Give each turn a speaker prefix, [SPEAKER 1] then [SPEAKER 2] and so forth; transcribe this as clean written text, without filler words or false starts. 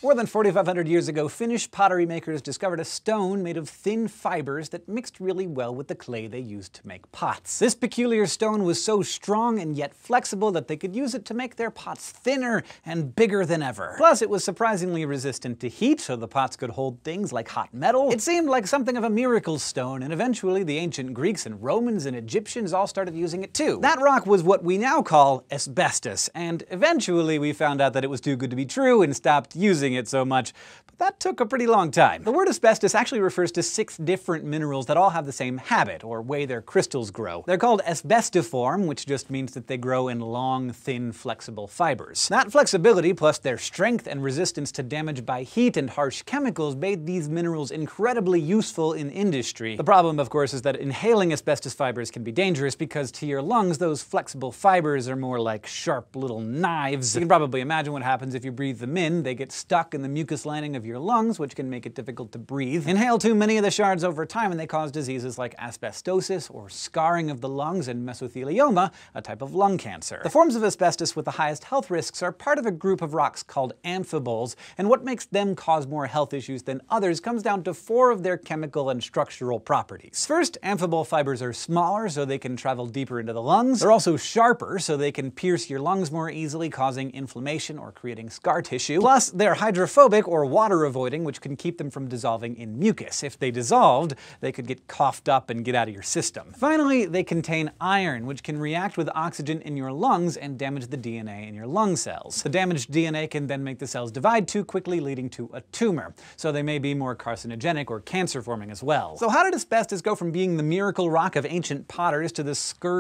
[SPEAKER 1] More than 4,500 years ago, Finnish pottery makers discovered a stone made of thin fibers that mixed really well with the clay they used to make pots. This peculiar stone was so strong and yet flexible that they could use it to make their pots thinner and bigger than ever. Plus, it was surprisingly resistant to heat, so the pots could hold things like hot metal. It seemed like something of a miracle stone, and eventually the ancient Greeks and Romans and Egyptians all started using it too. That rock was what we now call asbestos, and eventually we found out that it was too good to be true and stopped using it so much, but that took a pretty long time. The word asbestos actually refers to 6 different minerals that all have the same habit, or way their crystals grow. They're called asbestiform, which just means that they grow in long, thin, flexible fibers. That flexibility, plus their strength and resistance to damage by heat and harsh chemicals, made these minerals incredibly useful in industry. The problem, of course, is that inhaling asbestos fibers can be dangerous because to your lungs, those flexible fibers are more like sharp little knives. You can probably imagine what happens if you breathe them in. They get stuck in the mucus lining of your lungs, which can make it difficult to breathe. Inhale too many of the shards over time and they cause diseases like asbestosis, or scarring of the lungs, and mesothelioma, a type of lung cancer. The forms of asbestos with the highest health risks are part of a group of rocks called amphiboles, and what makes them cause more health issues than others comes down to 4 of their chemical and structural properties. First, amphibole fibers are smaller, so they can travel deeper into the lungs. They're also sharper, so they can pierce your lungs more easily, causing inflammation or creating scar tissue. Plus, they're hydrophobic, or water-avoiding, which can keep them from dissolving in mucus. If they dissolved, they could get coughed up and get out of your system. Finally, they contain iron, which can react with oxygen in your lungs and damage the DNA in your lung cells. The damaged DNA can then make the cells divide too quickly, leading to a tumor, so they may be more carcinogenic or cancer-forming as well. So how did asbestos go from being the miracle rock of ancient potters to the scourge